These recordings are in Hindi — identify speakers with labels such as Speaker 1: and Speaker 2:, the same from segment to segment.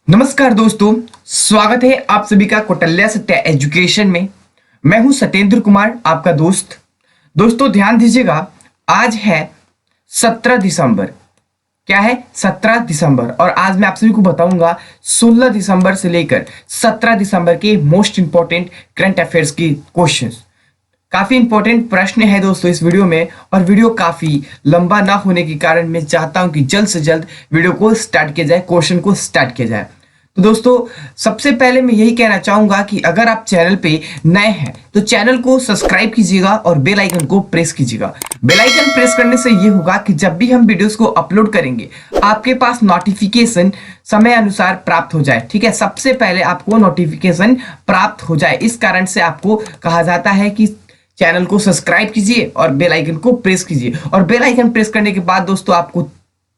Speaker 1: नमस्कार दोस्तों, स्वागत है आप सभी का कौटल्या सत्या एजुकेशन में। मैं हूं सत्येंद्र कुमार, आपका दोस्त। दोस्तों ध्यान दीजिएगा, आज है 17 दिसंबर। क्या है? 17 दिसंबर। और आज मैं आप सभी को बताऊंगा 16 दिसंबर से लेकर 17 दिसंबर के मोस्ट इंपॉर्टेंट करंट अफेयर्स की क्वेश्चंस। काफी इंपॉर्टेंट प्रश्न है दोस्तों इस वीडियो में, और वीडियो काफी लंबा ना होने के कारण मैं चाहता हूं कि जल्द से जल्द वीडियो को स्टार्ट किया जाए, क्वेश्चन को स्टार्ट किया जाए। तो दोस्तों सबसे पहले मैं यही कहना चाहूंगा कि अगर आप चैनल पे नए हैं तो चैनल को सब्सक्राइब कीजिएगा और बेल आइकन को प्रेस कीजिएगा। बेल आइकन प्रेस करने से ये होगा कि जब भी हम वीडियोस को अपलोड करेंगे आपके पास नोटिफिकेशन समय अनुसार प्राप्त हो जाए। ठीक है, सबसे पहले आपको नोटिफिकेशन प्राप्त हो जाए। इस कारण से आपको कहा जाता है कि चैनल को सब्सक्राइब कीजिए और बेल आइकन को प्रेस कीजिए। और बेल आइकन प्रेस करने के बाद दोस्तों आपको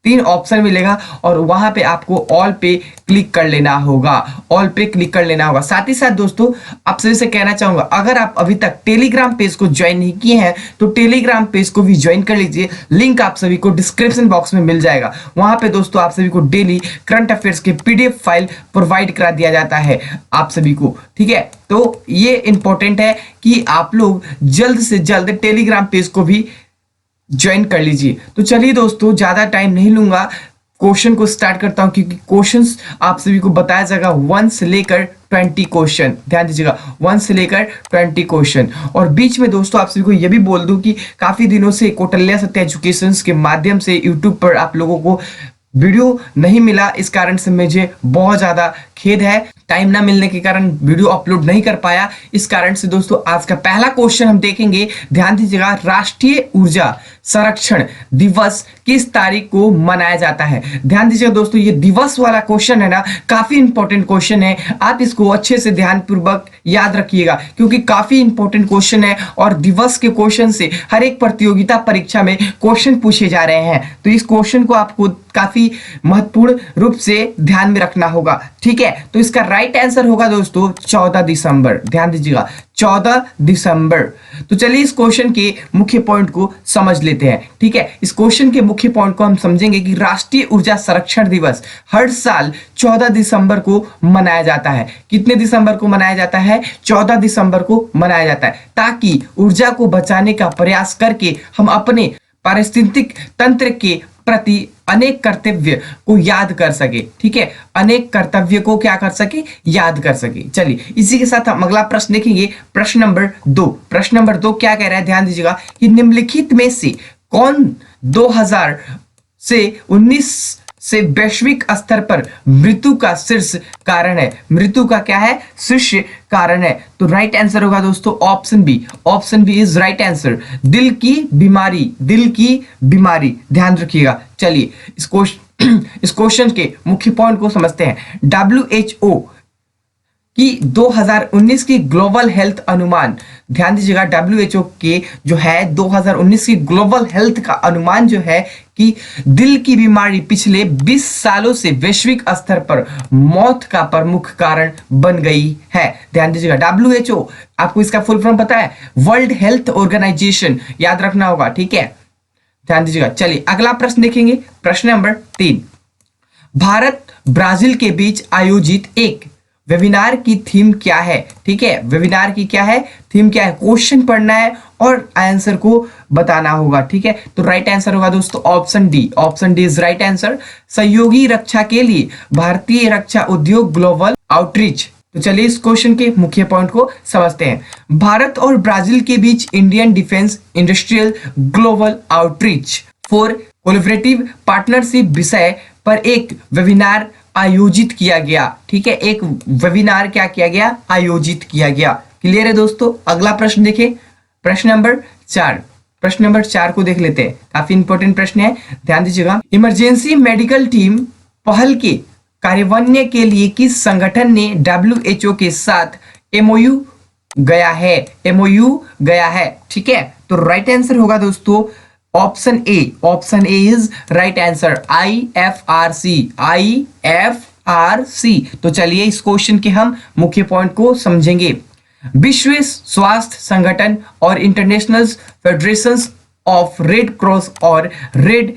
Speaker 1: 3 ऑप्शन मिलेगा और वहां पे आपको ऑल पे क्लिक कर लेना होगा। ऑल पे क्लिक कर लेना होगा। साथ ही साथ दोस्तों आप सभी से कहना चाहूंगा, अगर आप अभी तक टेलीग्राम पेज को ज्वाइन नहीं किए हैं तो टेलीग्राम पेज को भी ज्वाइन कर लीजिए। लिंक आप सभी को डिस्क्रिप्शन बॉक्स में मिल जाएगा। वहां पे दोस्तों आप सभी को डेली करंट अफेयर्स के पीडीएफ फाइल प्रोवाइड करा दिया जाता है आप सभी को। ठीक है, तो ये इंपॉर्टेंट है कि आप लोग जल्द से जल्द टेलीग्राम पेज को भी ज्वाइन कर लीजिए। तो चलिए दोस्तों ज्यादा टाइम नहीं लूंगा, क्वेश्चन को स्टार्ट करता हूं, क्योंकि क्वेश्चंस आप सभी को बताया जाएगा 1 से लेकर 20 क्वेश्चन। ध्यान दीजिएगा, 1 से लेकर 20 क्वेश्चन। और बीच में दोस्तों आप सभी को यह भी बोल दूं कि काफी दिनों से कौटल्या सत्या एजुकेशन के माध्यम से यूट्यूब पर आप लोगों को वीडियो नहीं मिला। इस कारण से मुझे बहुत ज्यादा खेद है, टाइम ना मिलने के कारण वीडियो अपलोड नहीं कर पाया। इस कारण से दोस्तों आज का पहला क्वेश्चन हम देखेंगे। ध्यान दीजिएगा, राष्ट्रीय ऊर्जा संरक्षण दिवस किस तारीख को मनाया जाता है? ध्यान दीजिएगा दोस्तों, ये दिवस वाला क्वेश्चन है ना, काफी इंपॉर्टेंट क्वेश्चन है। आप इसको अच्छे से ध्यानपूर्वक याद रखिएगा, क्योंकि काफी इंपॉर्टेंट क्वेश्चन है और दिवस के क्वेश्चन से हर एक प्रतियोगिता परीक्षा में क्वेश्चन पूछे जा रहे हैं। तो इस क्वेश्चन को आपको काफी महत्वपूर्ण रूप से ध्यान में रखना होगा। ठीक है, तो इसका राइट आंसर होगा दोस्तों 14 दिसंबर। ध्यान दीजिएगा, 14 दिसंबर। तो चलिए इस क्वेश्चन के मुख्य पॉइंट को समझ लेते हैं। ठीक है, इस क्वेश्चन के मुख्य पॉइंट को हम समझेंगे कि राष्ट्रीय ऊर्जा संरक्षण दिवस हर साल 14 दिसंबर को मनाया जाता है। कितने दिसंबर को मनाया जाता है? 14 दिसंबर को मनाया जाता है, ताकि ऊर्जा को बचाने का प्रयास करके हम अपने पारिस्थितिक तंत्र के प्रति अनेक कर्तव्य को याद कर सके। ठीक है, अनेक कर्तव्य को क्या कर सके? याद कर सके। चलिए इसी के साथ हम अगला प्रश्न देखेंगे, प्रश्न नंबर 2। प्रश्न नंबर 2 क्या कह रहा है? ध्यान दीजिएगा कि निम्नलिखित में से कौन 2000 से 19 से वैश्विक स्तर पर मृत्यु का शीर्ष कारण है? मृत्यु का क्या है? शीर्ष कारण है। तो राइट आंसर होगा दोस्तों option B. Option B is right answer, दिल की बीमारी। दिल की बीमारी, ध्यान रखिएगा। चलिए इस क्वेश्चन के मुख्य पॉइंट को समझते हैं। WHO की 2019 की ग्लोबल हेल्थ अनुमान। ध्यान दीजिएगा, WHO के जो है 2019 की ग्लोबल हेल्थ का अनुमान जो है कि दिल की बीमारी पिछले 20 सालों से वैश्विक स्तर पर मौत का प्रमुख कारण बन गई है। ध्यान दीजिएगा, WHO आपको इसका फुल फॉर्म पता है? वर्ल्ड हेल्थ ऑर्गेनाइजेशन, याद रखना होगा। ठीक है, ध्यान दीजिएगा। चलिए अगला प्रश्न देखेंगे, प्रश्न नंबर 3। भारत ब्राजील के बीच आयोजित एक वेबिनार की थीम क्या है? ठीक है, वेबिनार की क्या है? थीम क्या है? क्वेश्चन पढ़ना है और आंसर को बताना होगा। ठीक है, तो राइट आंसर होगा दोस्तों option D. Option D is right answer, सहयोगी रक्षा के लिए भारतीय रक्षा उद्योग ग्लोबल आउटरीच। तो चलिए इस क्वेश्चन के मुख्य पॉइंट को समझते हैं। भारत और ब्राजील के बीच Indian defence industrial global outreach for collaborative partnership विषय पर एक वेबिनार आयोजित किया गया। ठीक है, एक वेबिनार क्या किया गया? आयोजित किया गया। क्लियर है दोस्तों? अगला प्रश्न देखें, प्रश्न नंबर 4। प्रश्न नंबर 4 को देख लेते हैं, काफी इंपॉर्टेंट प्रश्न है, ध्यान दीजिएगा। इमरजेंसी मेडिकल टीम पहल के कार्यान्वयन के लिए किस संगठन ने WHO के साथ MOU गया है? MOU गया है। ठीक है, तो राइट आंसर होगा दोस्तों option A. Option A is right answer, IFRC। IFRC। तो चलिए इस क्वेश्चन के हम मुख्य पॉइंट को समझेंगे। विश्व स्वास्थ्य संगठन और international federation of red cross और रेड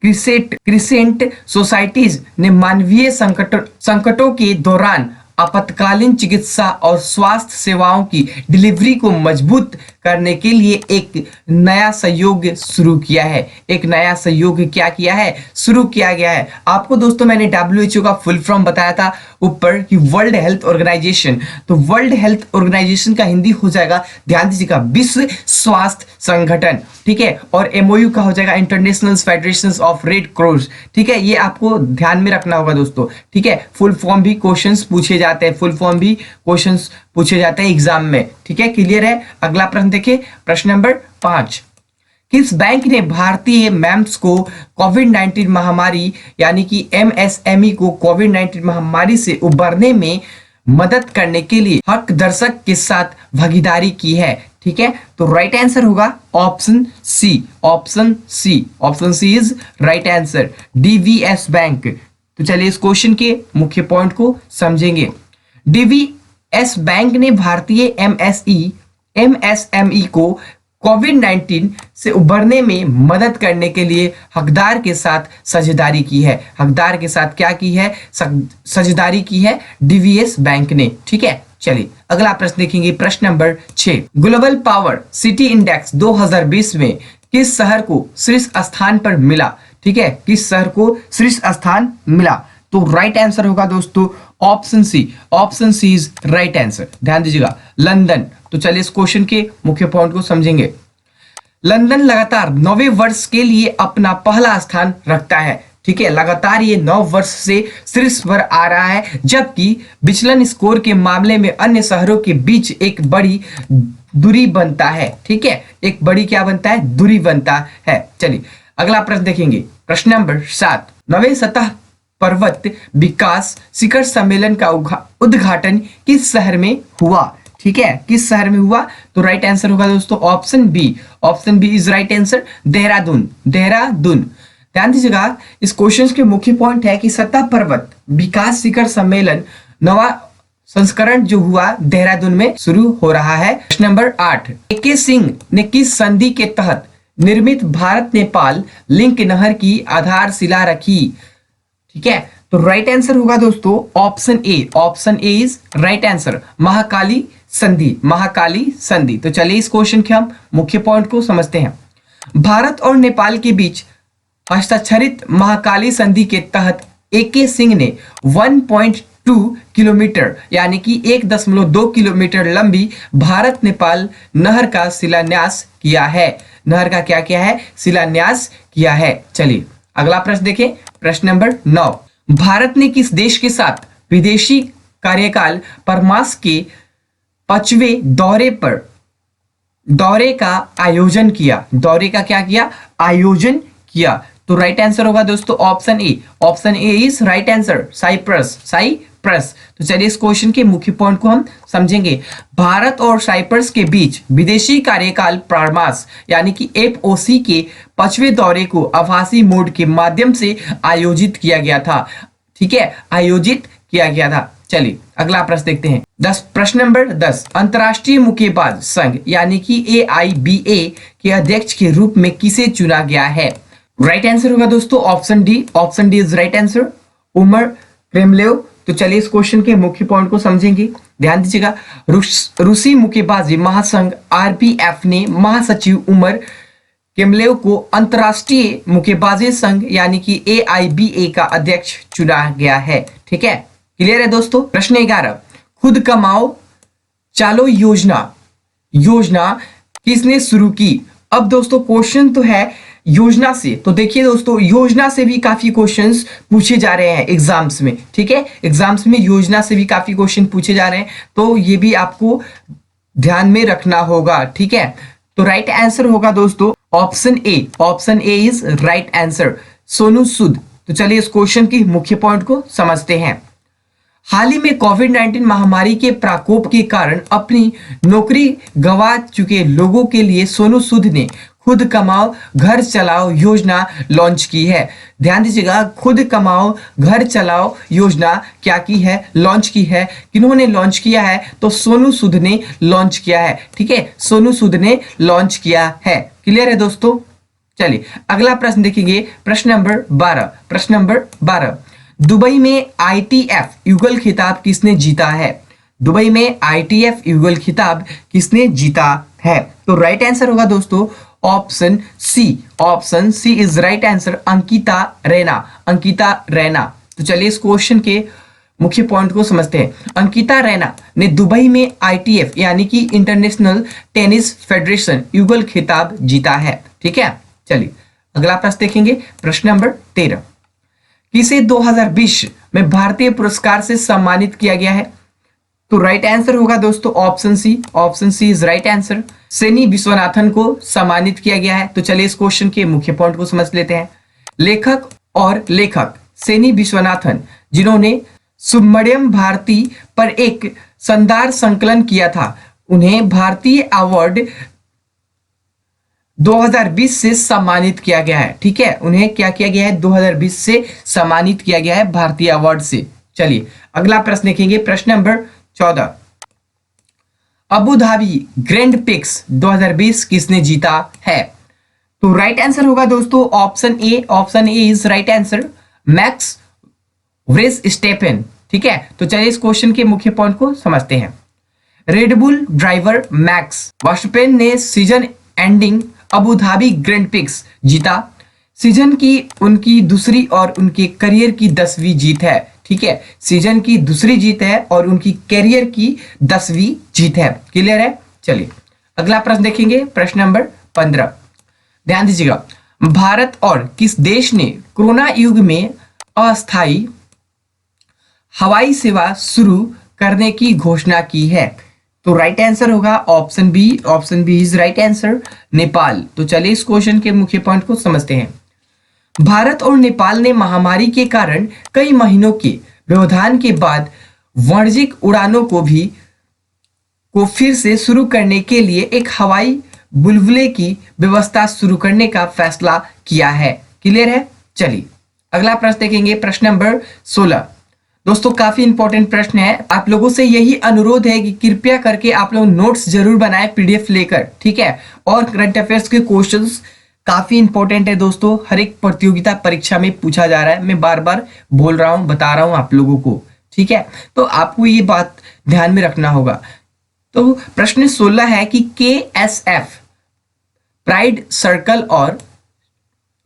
Speaker 1: क्रिसेंट सोसाइटीज ने मानवीय संकटों के दौरान आपातकालीन चिकित्सा और स्वास्थ्य सेवाओं की डिलीवरी को मजबूत करने के लिए एक नया सहयोग शुरू किया है। एक नया सहयोग क्या किया है, शुरू किया गया है। आपको दोस्तों मैंने WHO का फुल फॉर्म बताया था ऊपर कि वर्ल्ड हेल्थ ऑर्गेनाइजेशन। तो वर्ल्ड हेल्थ ऑर्गेनाइजेशन का हिंदी हो जाएगा, ध्यान दीजिएगा, विश्व स्वास्थ्य संगठन, ठीक है। और MOU का हो जाएगा international federation of red cross, ठीक है। ये आपको ध्यान में रखना होगा दोस्तों, ठीक है। फुल फॉर्म भी क्वेश्चंस पूछे जाते हैं, फुल फॉर्म भी क्वेश्चंस पूछे जाते हैं एग्जाम में, ठीक है। क्लियर है। अगला प्रश्न देखिए, प्रश्न नंबर 5। किस बैंक ने भारतीय मैम्स को कोविड-19 महामारी यानी कि MSME को कोविड-19 महामारी से उबरने में मदद करने के लिए हक दर्शक के साथ भागीदारी की है, ठीक है। तो राइट आंसर होगा option C, option C, option C is right answer, DVS bank. तो चलिए इस क्वेश्चन के मुख्य पॉइंट को समझेंगे। DVS बैंक ने भारतीय MSME को कोविड-19 से उबरने में मदद करने के लिए हकदार के साथ साझेदारी की है। हकदार के साथ क्या की है, साझेदारी की है DVS बैंक ने, ठीक है। चलिए अगला प्रश्न देखेंगे, प्रश्न number 6। Global power city index 2020 में किस शहर को शीर्ष स्थान पर मिला, ठीक है। किस शहर को शीर्ष स्थान मिला। तो राइट आंसर होगा दोस्तों option C, option C is right answer, ध्यान दीजिएगा, लंदन। तो चलिए इस क्वेश्चन के मुख्य पॉइंट को समझेंगे। लंदन लगातार 9वें वर्ष के लिए अपना पहला स्थान रखता है, ठीक है। लगातार ये 9 वर्ष से शीर्ष पर आ रहा है, जबकि विचलन स्कोर के मामले में अन्य शहरों के बीच एक बड़ी दूरी बनता है, ठीक है। एक बड़ी क्या बनता है, दूरी बनता है। चलिए अगला प्रश्न देखेंगे, प्रश्न नंबर 7। 9वें सतह पर्वत विकास शिखर सम्मेलन का उद्घाटन किस शहर में हुआ, ठीक है। किस शहर में हुआ। तो राइट आंसर होगा दोस्तों option B, option B is right answer, Dehradun, Dehradun. ध्यान दीजिएगा, इस क्वेश्चन के मुख्य पॉइंट है कि सतह पर्वत विकास शिखर सम्मेलन नवा संस्करण जो हुआ देहरादून में शुरू हो रहा है। प्रश्न नंबर 8। AK सिंह ने किस संधि के तहत निर्मित भारत नेपाल लिंक नहर की आधारशिला रखी, ठीक है। तो राइट आंसर होगा दोस्तों option A, option A is right answer, Mahakali संधि, महाकाली संधि। तो चलिए इस क्वेश्चन के हम मुख्य पॉइंट को समझते हैं। भारत और नेपाल के बीच हस्ताक्षरित महाकाली संधि के तहत AK सिंह ने 1.2 किलोमीटर यानी कि 1.2 किलोमीटर लंबी भारत नेपाल नहर का शिलान्यास किया है। नहर का क्या किया है, शिलान्यास किया है। चलिए अगला प्रश्न देखें, प्रश्न नंबर 9। भारत ने किस देश के साथ विदेशी कार्यकाल परामर्श के 5वें दौरे का आयोजन किया। दौरे का क्या किया, आयोजन किया। तो राइट आंसर होगा दोस्तों option A, option A is right answer, Cyprus, Cyprus. तो चलिए इस क्वेश्चन के मुख्य पॉइंट को हम समझेंगे। भारत और साइप्रस के बीच विदेशी कार्यकाल परामर्श यानी कि FOC के 5वें दौरे को आभासी मोड के माध्यम से आयोजित किया गया था, ठीक है, आयोजित किया गया था। चलिए अगला प्रश्न देखते हैं। प्रश्न नंबर 10। अंतरराष्ट्रीय मुक्केबाज संघ यानी कि AIBA के अध्यक्ष के रूप में किसे चुना गया है। राइट आंसर होगा दोस्तों option D, option D is right answer, Umar Kremlev. तो चलिए इस क्वेश्चन के मुख्य पॉइंट को समझेंगे। ध्यान दीजिएगा, रूसी मुक्केबाजी महासंघ RPF ने महासचिव उमर केमलेव को अंतरराष्ट्रीय मुक्केबाजी संघ यानी कि AIBA का अध्यक्ष चुना गया है, ठीक है। क्लियर है दोस्तों। प्रश्न 11। खुद कमाओ चालो योजना किसने शुरू की। अब दोस्तों क्वेश्चन तो है योजना से, तो देखिए दोस्तों योजना से भी काफी क्वेश्चंस पूछे जा रहे हैं एग्जाम्स में, ठीक है। एग्जाम्स में योजना से भी काफी क्वेश्चन पूछे जा रहे हैं, तो ये भी आपको ध्यान में रखना होगा, ठीक है। तो राइट आंसर होगा दोस्तों option A, option A is right answer, Sonu Sood. तो चलिए इस क्वेश्चन की मुख्य पॉइंट को समझते हैं। हाल ही में कोविड-19 महामारी के प्रकोप के कारण अपनी नौकरी गंवा चुके लोगों के लिए सोनू सूद ने खुद कमाओ घर चलाओ योजना लॉन्च की है। ध्यान दीजिएगा, खुद कमाओ घर चलाओ योजना क्या की है, लॉन्च की है। किन्होंने लॉन्च किया है, तो सोनू सूद ने लॉन्च किया है, ठीक है। सोनू सूद ने लॉन्च किया है। क्लियर है दोस्तों। चलिए अगला प्रश्न देखेंगे, प्रश्न नंबर 12। प्रश्न नंबर 12, दुबई में ITF युगल खिताब किसने जीता है? दुबई में ITF युगल खिताब किसने जीता है? तो राइट आंसर होगा दोस्तों option C. Option C is right answer, Ankita Raina. Ankita Raina. तो चलिए इस क्वेश्चन के मुख्य पॉइंट को समझते हैं। अंकिता रैना ने दुबई में ITF यानी कि इंटरनेशनल टेनिस फेडरेशन युगल खिताब जीता है। ठीक है, चलिए अगला प्रश्न देखेंगे, प्रश्न नंबर 13। किसे 2020 में भारतीय पुरस्कार से सम्मानित किया गया है? तो राइट आंसर होगा दोस्तों option C. Option C is right answer, Seni Vishwanathan को सम्मानित किया गया है। तो चलिए इस क्वेश्चन के मुख्य पॉइंट को समझ लेते हैं। लेखक सेनी विश्वनाथन, जिन्होंने सुब्रमण्यम भारती पर एक शानदार संकलन किया था, उन्हें भारतीय अवार्ड 2020 से सम्मानित किया गया है। ठीक है, उन्हें क्या किया गया है? 2020 से सम्मानित किया गया है भारतीय अवार्ड से। चलिए अगला प्रश्न देखेंगे, प्रश्न number 14। Abu Dhabi grand prix 2020 किसने जीता है? तो राइट आंसर होगा दोस्तों option A. Option A is right answer, max Verstappen. ठीक है, तो चलिए इस क्वेश्चन के मुख्य पॉइंट को समझते हैं। रेडबुल ड्राइवर मैक्स वर्स्टैपेन ने season ending Abu Dhabi grand prix जीता। सीजन की उनकी दूसरी और उनके करियर की 10वीं जीत है। ठीक है, सीजन की दूसरी जीत है और उनकी करियर की 10वीं जीत है। क्लियर है? चलिए अगला प्रश्न देखेंगे, प्रश्न नंबर 15। ध्यान दीजिएगा, भारत और किस देश ने कोरोना युग में अस्थायी हवाई सेवा शुरू करने की घोषणा की है? तो राइट आंसर होगा option B. Option B is right answer, Nepal. तो चलिए इस क्वेश्चन के मुख्य पॉइंट को समझते हैं। भारत और नेपाल ने महामारी के कारण कई महीनों के व्यवधान के बाद वाणिज्यिक उड़ानों को फिर से शुरू करने के लिए एक हवाई बुलबुले की व्यवस्था शुरू करने का फैसला किया है। क्लियर है? चलिए अगला प्रश्न देखेंगे, प्रश्न नंबर 16। दोस्तों काफी इंपॉर्टेंट प्रश्न है, आप लोगों से यही अनुरोध है कि कृपया करके आप लोग नोट्स जरूर बनाएं PDF लेकर। ठीक है, और करंट अफेयर्स के क्वेश्चंस काफी इंपॉर्टेंट है दोस्तों, हर एक प्रतियोगिता परीक्षा में पूछा जा रहा है। मैं बार बार बोल रहा हूं, बता रहा हूं आप लोगों को। ठीक है, तो आपको ये बात ध्यान में रखना होगा। तो प्रश्न 16 है कि KSF प्राइड सर्कल और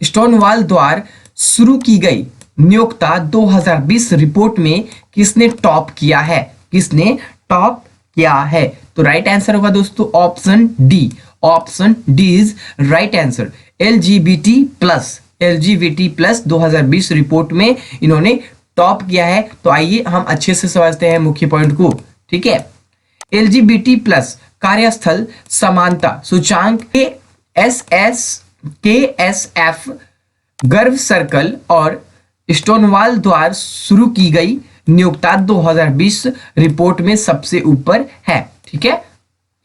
Speaker 1: स्टोनवॉल द्वारा शुरू की गई नियोक्ता 2020 रिपोर्ट में किसने टॉप किया है? किसने टॉप किया है? तो राइट आंसर होगा दोस्तों option D. Option D is right answer, LGBT+ 2020 report में इन्होंने टॉप किया है। तो आइए हम अच्छे से समझते हैं मुख्य पॉइंट को। ठीक है, LGBT+ कार्यस्थल समानता सूचांक KSF गर्व सर्कल और स्टोनवॉल द्वारा शुरू की गई नियोक्ता 2020 रिपोर्ट में सबसे ऊपर है। ठीक है,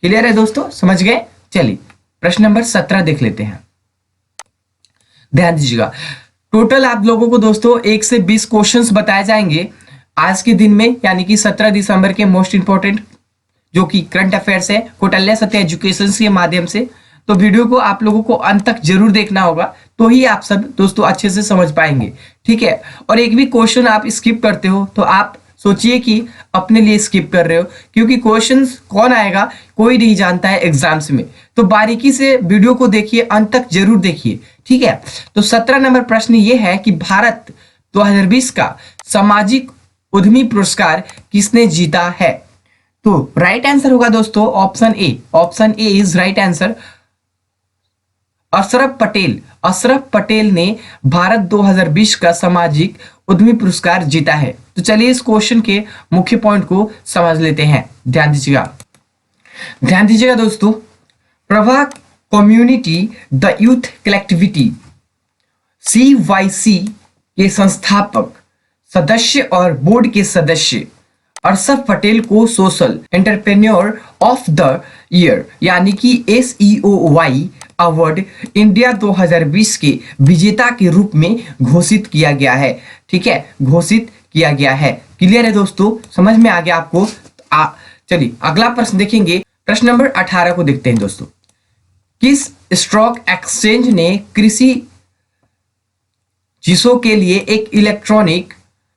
Speaker 1: क्लियर है दोस्तों, समझ गए? चलिए प्रश्न नंबर 17 देख लेते हैं। ध्यान दीजिएगा, टोटल आप लोगों को दोस्तों 1 से 20 क्वेश्चंस बताए जाएंगे आज के दिन में, यानी कि 17 दिसंबर के मोस्ट इंपॉर्टेंट जो कि करंट अफेयर्स है कौटिल्य सत्य एजुकेशन के माध्यम से। तो वीडियो को आप लोगों को अंत तक जरूर देखना होगा, तो ही आप सब दोस्तों अच्छे से समझ पाएंगे। ठीक है, और एक भी क्वेश्चन आप स्किप करते हो तो आप सोचिए कि अपने लिए स्किप कर रहे हो, क्योंकि क्वेश्चंस कौन आएगा कोई नहीं जानता है एग्जाम्स में। तो बारीकी से वीडियो को देखिए, अंत तक जरूर देखिए। ठीक है, तो 17 नंबर प्रश्न ये है कि भारत 2020 का सामाजिक उद्यमी पुरस्कार किसने जीता है? तो राइट आंसर होगा दोस्तों option A. Option A is right answer, Ashraf Patel. Ashraf Patel ने भारत 2020 का सामाजिक उद्यमी पुरस्कार जीता है। तो चलिए इस क्वेश्चन के मुख्य पॉइंट को समझ लेते हैं। ध्यान दीजिएगा दोस्तों, Prabha community the youth collectivity CYC के संस्थापक सदस्य और बोर्ड के सदस्य अशरफ पटेल को social entrepreneur of the year यानी कि SEOY अवार्ड इंडिया 2020 के विजेता के रूप में घोषित किया गया है। ठीक है, घोषित किया गया है। क्लियर है दोस्तों, समझ में आ गया आपको? चलिए अगला प्रश्न देखेंगे, प्रश्न नंबर 18 को देखते हैं दोस्तों। किस स्टॉक एक्सचेंज ने कृषि चीजों के लिए एक इलेक्ट्रॉनिक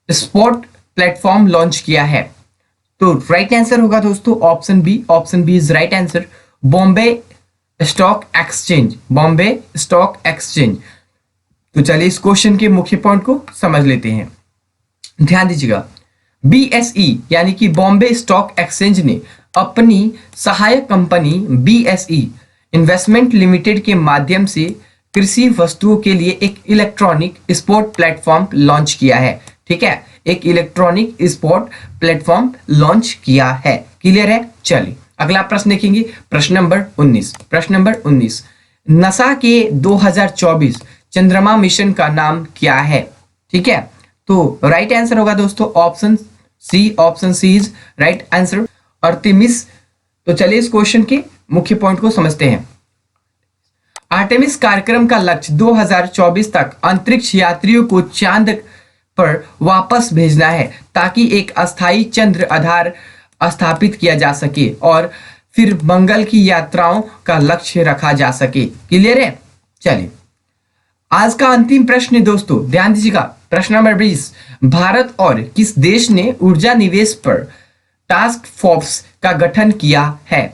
Speaker 1: स्पॉट प्लेटफॉर्म लॉन्च किया है? तो राइट आंसर होगा दोस्तों option B. Option B is right answer, Bombay stock exchange. Bombay stock exchange. तो चलिए इस क्वेश्चन के मुख्य पॉइंट को समझ लेते हैं। ध्यान दीजिएगा, बीएसई यानी कि बॉम्बे स्टॉक एक्सचेंज ने अपनी सहायक कंपनी बीएसई इन्वेस्टमेंट लिमिटेड के माध्यम से कृषि वस्तुओं के लिए एक इलेक्ट्रॉनिक स्पॉट प्लेटफॉर्म लॉन्च किया है। ठीक है, एक इलेक्ट्रॉनिक स्पॉट प्लेटफॉर्म लॉन्च किया है। क्लियर है? चलिए अगला प्रश्न देखेंगे, प्रश्न नंबर 19। प्रश्न नंबर 19, नासा के 2024 चंद्रमा मिशन का नाम क्या है? ठीक है, तो राइट आंसर होगा दोस्तों option C. Option C is right answer, Artemis. तो चलिए इस क्वेश्चन के मुख्य पॉइंट को समझते हैं। आर्टेमिस कार्यक्रम का लक्ष्य 2024 तक अंतरिक्ष यात्रियों को चांद पर वापस भेजना है ताकि एक अस्थायी चंद्र आधार स्थापित किया जा सके और फिर मंगल की यात्राओं का लक्ष्य रखा जा सके। क्लियर है? चलिए आज का अंतिम प्रश्न है दोस्तों, ध्यान दीजिएगा। प्रश्न नंबर 20, भारत और किस देश ने ऊर्जा निवेश पर टास्क फोर्स का गठन किया है?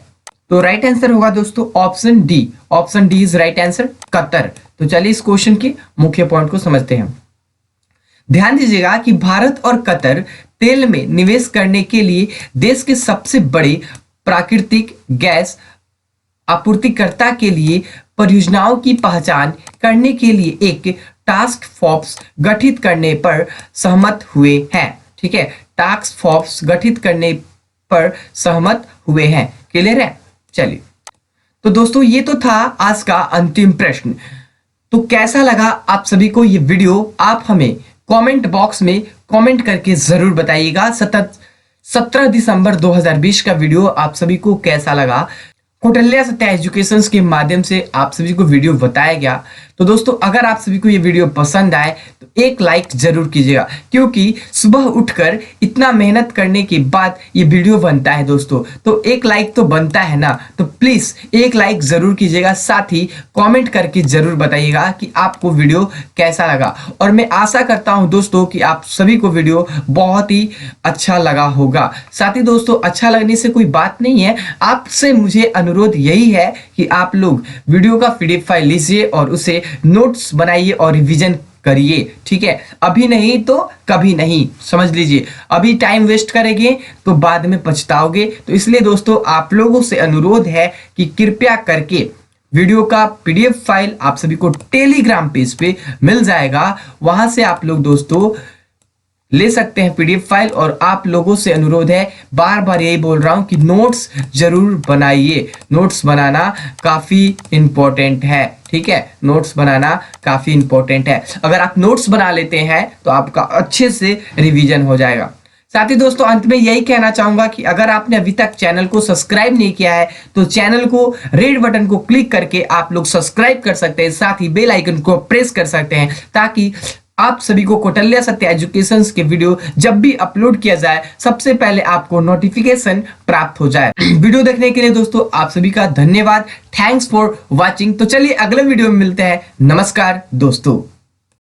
Speaker 1: तो राइट आंसर होगा दोस्तों option D. Option D is right answer, Qatar. तो चलिए इस क्वेश्चन के मुख्य पॉइंट को समझते हैं। ध्यान दीजिएगा कि भारत और कतर तेल में निवेश करने के लिए देश के सबसे बड़े प्राकृतिक गैस आपूर्तिकर्ता के लिए परियोजनाओं की पहचान करने के लिए एक टास्क फोर्स गठित करने पर सहमत हुए हैं। ठीक है, टास्क फोर्स गठित करने पर सहमत हुए हैं। क्लियर है? चलिए तो दोस्तों ये तो था आज का अंतिम प्रश्न। तो कैसा लगा आप सभी को ये वीडियो? आप हमें कमेंट बॉक्स में कमेंट करके जरूर बताइएगा। 17 दिसंबर 2020 का वीडियो आप सभी को कैसा लगा? कौटिल्य सत्या एजुकेशन के माध्यम से आप सभी को वीडियो बताया गया। तो दोस्तों अगर आप सभी को ये वीडियो पसंद आए तो एक लाइक जरूर कीजिएगा, क्योंकि सुबह उठकर इतना मेहनत करने के बाद ये वीडियो बनता है दोस्तों, तो एक लाइक तो बनता है ना। तो प्लीज एक लाइक जरूर कीजिएगा, साथ ही कमेंट करके जरूर बताइएगा कि आपको वीडियो कैसा लगा। और मैं आशा करता हूं दोस्तों कि आप सभी को वीडियो बहुत ही अच्छा लगा होगा। साथ ही दोस्तों अच्छा लगने से कोई बात नहीं है, आपसे मुझे अनुरोध यही है कि आप लोग वीडियो का पीडीएफ फाइल लीजिए और उसे नोट्स बनाइए और रिवीजन करिए। ठीक है, अभी नहीं तो कभी नहीं, समझ लीजिए। अभी टाइम वेस्ट करेंगे तो बाद में पछताओगे। तो इसलिए दोस्तों आप लोगों से अनुरोध है कि कृपया करके वीडियो का पीडीएफ फाइल आप सभी को टेलीग्राम पेज पे मिल जाएगा, वहां से आप लोग दोस्तों ले सकते हैं पीडीएफ फाइल। और आप लोगों से अनुरोध है, बार बार यही बोल रहा हूं कि नोट्स जरूर बनाइए। नोट्स बनाना काफी इंपॉर्टेंट है। ठीक है, नोट्स बनाना काफी इंपॉर्टेंट है। अगर आप नोट्स बना लेते हैं तो आपका अच्छे से रिवीजन हो जाएगा। साथ ही दोस्तों अंत में यही कहना चाहूंगा कि अगर आपने अभी तक चैनल को सब्सक्राइब नहीं किया है तो चैनल को रेड बटन को क्लिक करके आप लोग सब्सक्राइब कर सकते हैं, साथ ही बेल आइकन को प्रेस कर सकते हैं, ताकि आप सभी को कौटिल्य सत्या एजुकेशन के वीडियो जब भी अपलोड किया जाए सबसे पहले आपको नोटिफिकेशन प्राप्त हो जाए। वीडियो देखने के लिए दोस्तों आप सभी का धन्यवाद। Thanks for watching. तो चलिए अगले वीडियो में मिलते हैं। नमस्कार दोस्तों।